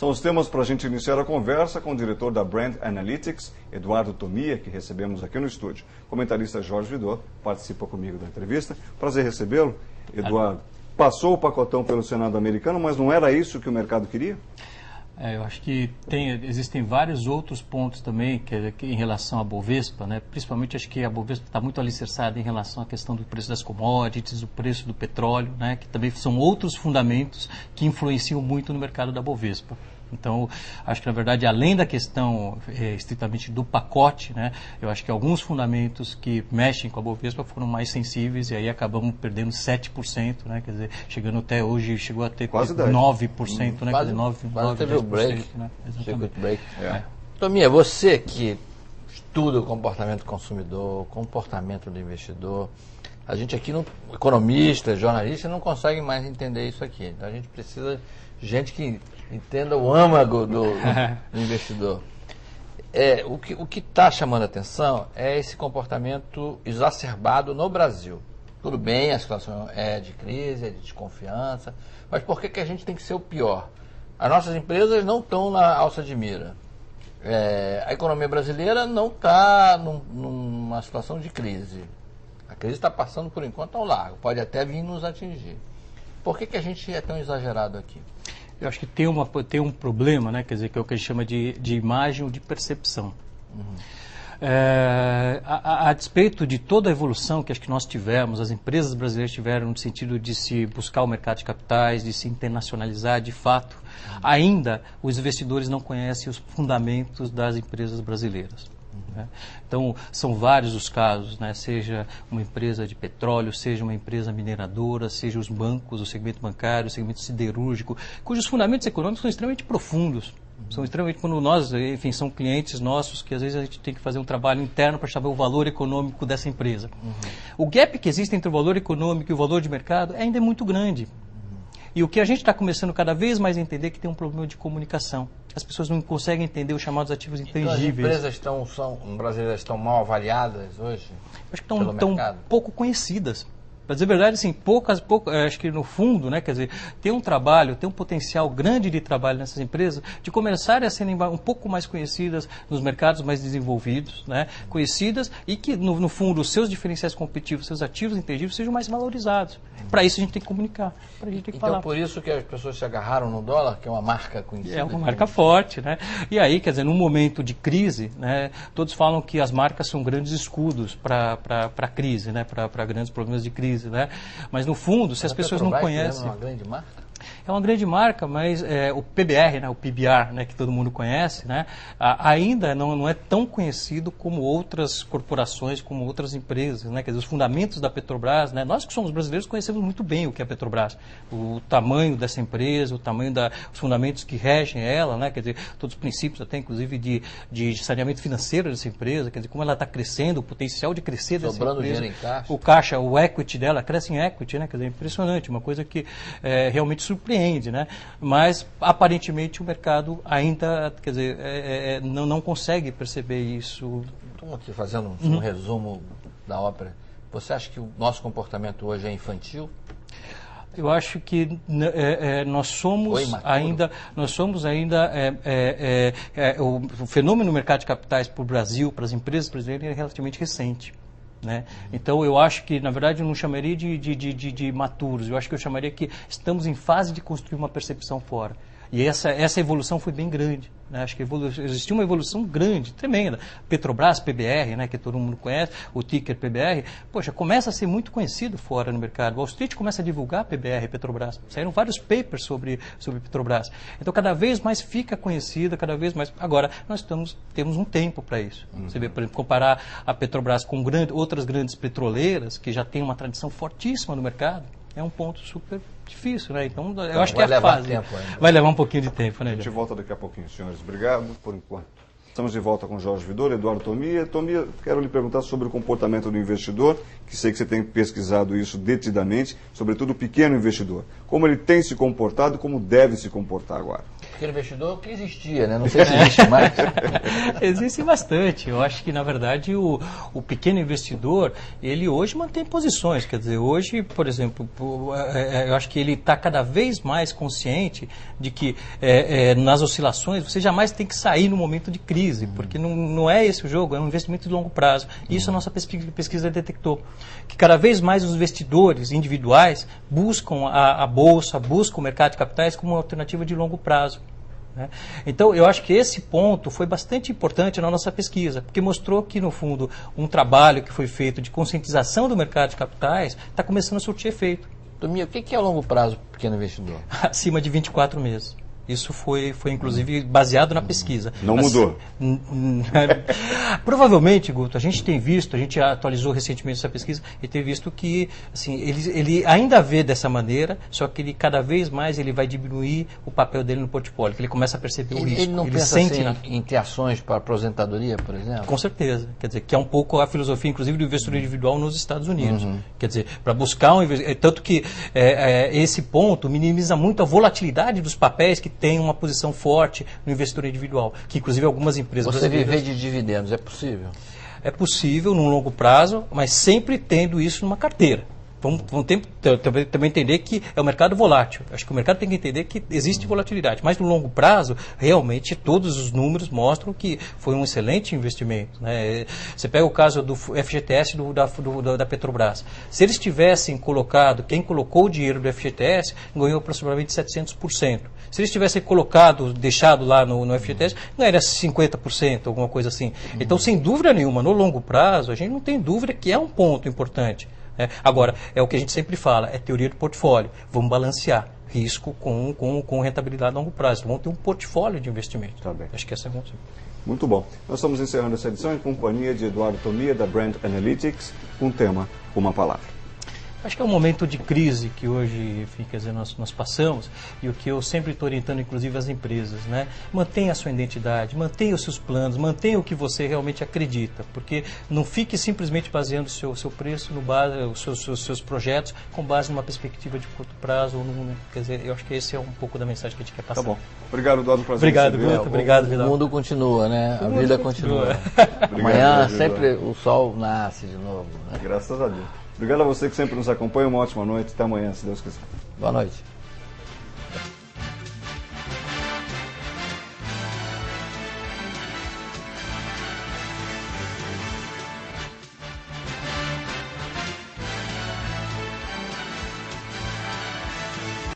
São os temas para a gente iniciar a conversa com o diretor da Brand Analytics, Eduardo Tomia, que recebemos aqui no estúdio. O comentarista Jorge Vidor participa comigo da entrevista. Prazer recebê-lo. Eduardo, passou o pacotão pelo Senado americano, mas não era isso que o mercado queria? Eu acho que existem vários outros pontos também que em relação à Bovespa, né? Principalmente acho que a Bovespa está muito alicerçada em relação à questão do preço das commodities, do preço do petróleo, né? Que também são outros fundamentos que influenciam muito no mercado da Bovespa. Então, acho que, na verdade, além da questão estritamente do pacote, né, eu acho que alguns fundamentos que mexem com a Bovespa foram mais sensíveis e aí acabamos perdendo 7%, né, quer dizer, chegando até hoje, chegou a ter quase 9%, né, quase, quer dizer, 9, teve o break, né, circuit break. Tomia, você que estuda o comportamento do consumidor, o comportamento do investidor, a gente aqui, economista, jornalista, não consegue mais entender isso aqui. Então, a gente precisa de gente que entenda o âmago do investidor. O que está chamando a atenção é esse comportamento exacerbado no Brasil. Tudo bem, a situação é de crise, é de desconfiança, mas por que a gente tem que ser o pior? As nossas empresas não estão na alça de mira. A economia brasileira não está numa situação de crise. A crise está passando, por enquanto, ao largo. Pode até vir nos atingir. Por que a gente é tão exagerado aqui? Eu acho que tem um problema, né, quer dizer, que é o que a gente chama de imagem ou de percepção. A despeito de toda a evolução que acho que nós tivemos, as empresas brasileiras tiveram no sentido de se buscar o mercado de capitais, de se internacionalizar de fato, ainda os investidores não conhecem os fundamentos das empresas brasileiras. Então, são vários os casos, né? Seja uma empresa de petróleo, seja uma empresa mineradora, seja os bancos, o segmento bancário, o segmento siderúrgico, cujos fundamentos econômicos são extremamente profundos. São extremamente, quando nós, enfim, são clientes nossos que às vezes a gente tem que fazer um trabalho interno para saber o valor econômico dessa empresa. O gap que existe entre o valor econômico e o valor de mercado ainda é muito grande. E o que a gente está começando cada vez mais a entender é que tem um problema de comunicação. As pessoas não conseguem entender os chamados ativos intangíveis. Então as empresas brasileiras estão mal avaliadas hoje? Acho que estão pouco conhecidas. Para dizer a verdade, assim, acho que no fundo, né, quer dizer, tem um trabalho, tem um potencial grande de trabalho nessas empresas de começarem a serem um pouco mais conhecidas nos mercados mais desenvolvidos, né, conhecidas e que, no fundo, os seus diferenciais competitivos, seus ativos intangíveis sejam mais valorizados. Para isso a gente tem que comunicar, para a gente tem que falar. Então, por isso que as pessoas se agarraram no dólar, que é uma marca conhecida. É uma marca forte, né? E aí, quer dizer, num momento de crise, né, todos falam que as marcas são grandes escudos para a crise, né, para grandes problemas de crise. Né? Mas no fundo, se as pessoas não conhecem... É uma grande marca? É uma grande marca, mas o PBR, né, o PBR, né, que todo mundo conhece, né, ainda não é tão conhecido como outras corporações, como outras empresas. Né, quer dizer, os fundamentos da Petrobras, né, nós que somos brasileiros conhecemos muito bem o que é a Petrobras, o tamanho dessa empresa, o tamanho os fundamentos que regem ela, né, quer dizer, todos os princípios até inclusive de saneamento financeiro dessa empresa, quer dizer, como ela está crescendo, o potencial de crescer dessa empresa. Sobrando dinheiro em caixa. O caixa, o equity dela cresce em equity, né, quer dizer, é impressionante, uma coisa que realmente surpreende, né? Mas aparentemente o mercado ainda, quer dizer, não consegue perceber isso. Estamos aqui fazendo um resumo da ópera. Você acha que o nosso comportamento hoje é infantil? Eu acho que nós somos ainda o fenômeno no mercado de capitais para o Brasil, para as empresas brasileiras, é relativamente recente. Né? Então eu acho que, na verdade, eu não chamaria de maturos, eu acho que eu chamaria que estamos em fase de construir uma percepção fora. E essa evolução foi bem grande. Né? Acho que existiu uma evolução grande, tremenda. Petrobras, PBR, né, que todo mundo conhece, o ticker PBR, poxa, começa a ser muito conhecido fora no mercado. Wall Street começa a divulgar PBR, Petrobras. Saíram vários papers sobre Petrobras. Então, cada vez mais fica conhecida, cada vez mais... Agora, nós temos um tempo para isso. Você vê, por exemplo, comparar a Petrobras com outras grandes petroleiras, que já têm uma tradição fortíssima no mercado, é um ponto super difícil, né? Então, eu acho que é a fase. Vai levar um pouquinho de tempo, né? A gente volta daqui a pouquinho, senhores. Obrigado por enquanto. Estamos de volta com Jorge Vidor, Eduardo Tomia. Tomia, quero lhe perguntar sobre o comportamento do investidor, que sei que você tem pesquisado isso detidamente, sobretudo o pequeno investidor. Como ele tem se comportado e como deve se comportar agora? pequeno investidor que existia, né? Não sei se existe mais. Existe bastante. Eu acho que, na verdade, o pequeno investidor, ele hoje mantém posições. Quer dizer, hoje, por exemplo, eu acho que ele está cada vez mais consciente de que nas oscilações você jamais tem que sair no momento de crise, porque não é esse o jogo, é um investimento de longo prazo. E isso a nossa pesquisa detectou. Que cada vez mais os investidores individuais buscam a bolsa, buscam o mercado de capitais como uma alternativa de longo prazo. Né? Então, eu acho que esse ponto foi bastante importante na nossa pesquisa, porque mostrou que, no fundo, um trabalho que foi feito de conscientização do mercado de capitais está começando a surtir efeito. Tominha, o que é o longo prazo para o pequeno investidor? Acima de 24 meses. Isso foi inclusive, baseado na pesquisa. Não mudou. Provavelmente, Guto, a gente tem visto, a gente atualizou recentemente essa pesquisa e tem visto que assim, ele ainda vê dessa maneira, só que ele cada vez mais ele vai diminuir o papel dele no portfólio, que ele começa a perceber o risco. Ele não pensa assim, em ter ações para aposentadoria, por exemplo? Com certeza. Quer dizer, que é um pouco a filosofia, inclusive, do investidor individual nos Estados Unidos. Quer dizer, para buscar um investimento. Tanto que esse ponto minimiza muito a volatilidade dos papéis que tem uma posição forte no investidor individual, que inclusive algumas empresas brasileiras... Você viver de dividendos, é possível? É possível num longo prazo, mas sempre tendo isso numa carteira. Vamos também entender que é um mercado volátil. Acho que o mercado tem que entender que existe volatilidade. Mas no longo prazo, realmente, todos os números mostram que foi um excelente investimento. Né? Você pega o caso do FGTS da Petrobras. Se eles tivessem colocado, quem colocou o dinheiro do FGTS ganhou aproximadamente 700%. Se eles tivessem deixado lá no FGTS, ganharia 50%, alguma coisa assim. Então, sem dúvida nenhuma, no longo prazo, a gente não tem dúvida que é um ponto importante. Agora, é o que a gente sempre fala, é teoria do portfólio. Vamos balancear risco com rentabilidade a longo prazo. Vamos ter um portfólio de investimento. Tá bem. Acho que essa é a condição. Muito bom. Nós estamos encerrando essa edição em companhia de Eduardo Tomia, da Brand Analytics, com o tema Uma Palavra. Acho que é um momento de crise que hoje, enfim, quer dizer, nós passamos, e o que eu sempre estou orientando, inclusive, as empresas, né? Mantenha a sua identidade, mantenha os seus planos, mantenha o que você realmente acredita, porque não fique simplesmente baseando o seu preço, os seus projetos, com base numa perspectiva de curto prazo. Quer dizer, eu acho que esse é um pouco da mensagem que a gente quer passar. Tá bom. Obrigado, Eduardo. Prazer. Obrigado, Guto. Obrigado, Vidal. O mundo continua, né? A vida continua. Obrigado, Amanhã Vidal. sempre o sol nasce de novo. Né? Graças a Deus. Obrigado a você que sempre nos acompanha. Uma ótima noite. Até amanhã, se Deus quiser. Boa noite.